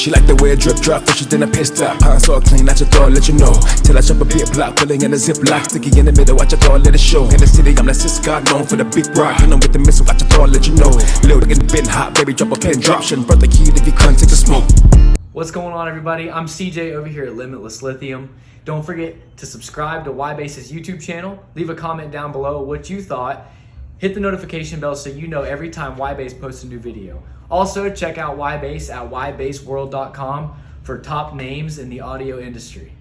She like the way it drip, drop fishes, then I pissed up. Pants all clean, I just thought I'd let you know. Till I jump a bit block, pulling in a ziplock, sticky in the middle, watch I thought let it show. In the city, I'm the sis God, known for the big rock. You know with the missile, watch I thought let you know. Little in the bin hot, baby, drop a pin, drop shit, brought the key if you can't take the smoke. What's going on, everybody? I'm CJ over here at Limitless Lithium. Don't forget to subscribe to YBass's YouTube channel. Leave a comment down below what you thought. Hit the notification bell so you know every time YBass posts a new video. Also, check out YBass at ybassworld.com for top names in the audio industry.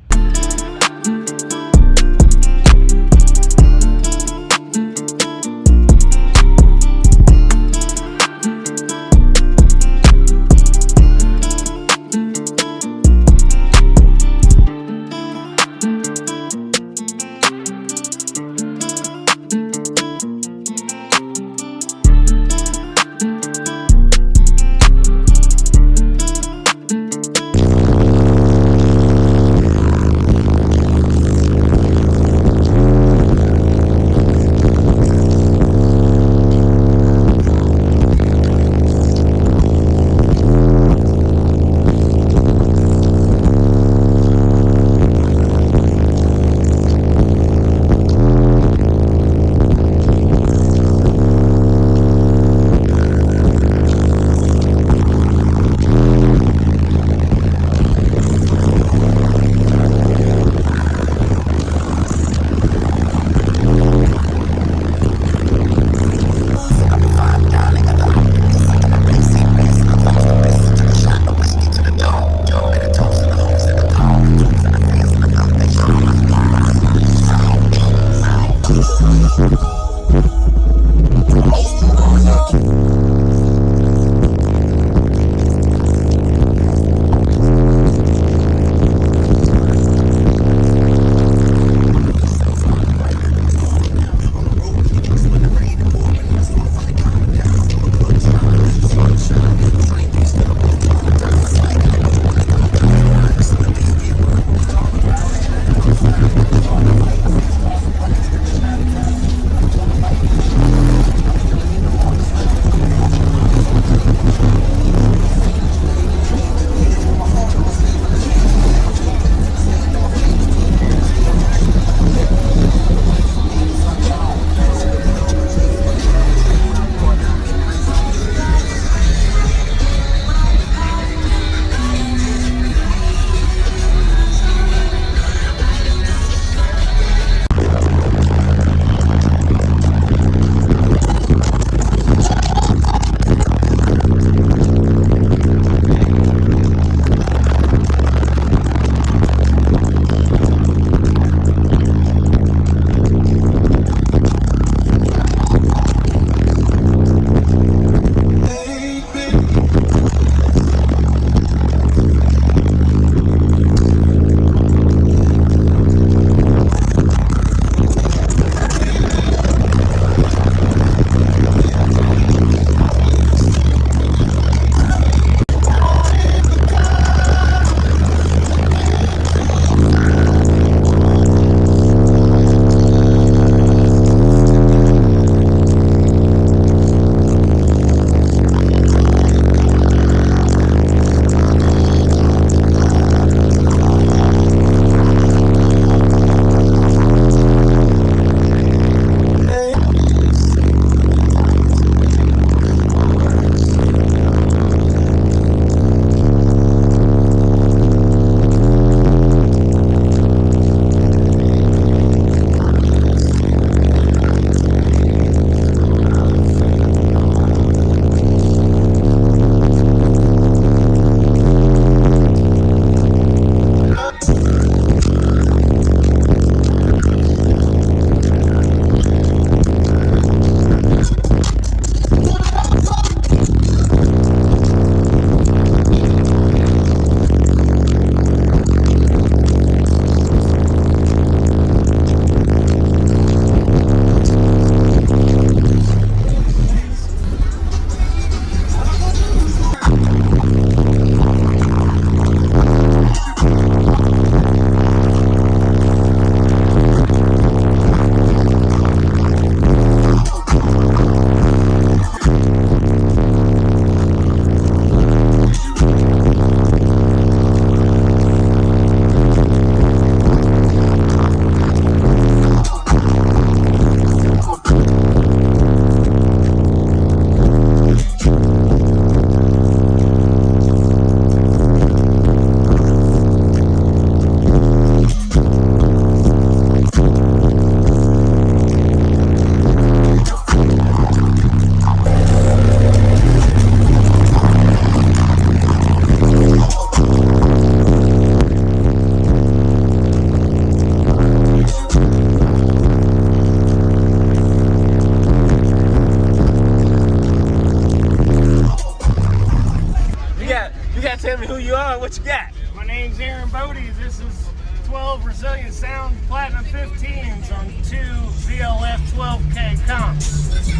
you are, what you got? My name's Aaron Bodie. This is 12 Resilient Sound Platinum 15s on 2 VLF 12K comps.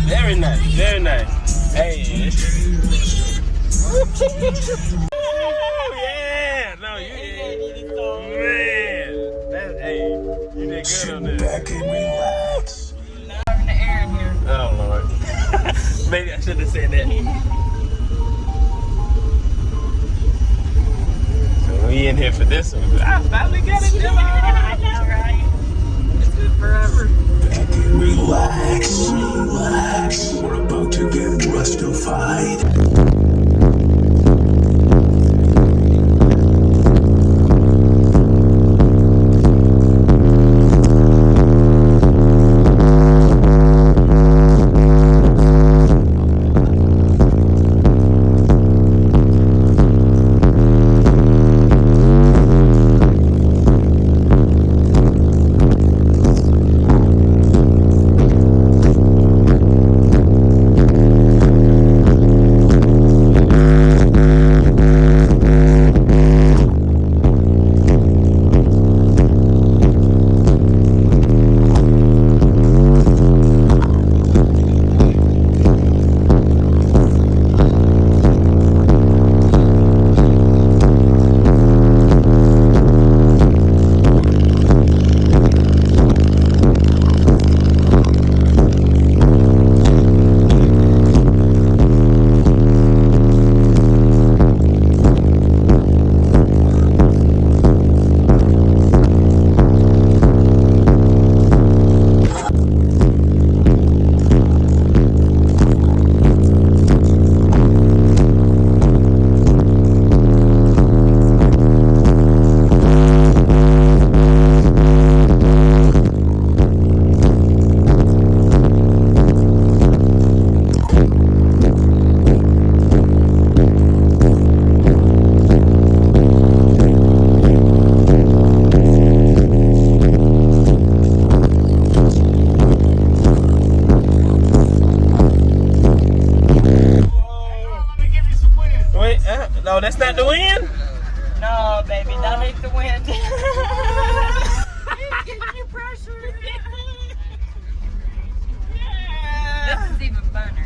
Very nice, very nice. Hey. Yeah, no, you did. Man, that, hey, you did good on this. Back and relax. Having the air in here. Oh, Lord. Maybe I should have said that. So we in here for this one. I finally got it done. I know, right? It's been forever. Back and relax. Relax. We're about to get rustified. No, that's not the wind? No, baby, that ain't the wind. It's giving you pressure. This is even funner.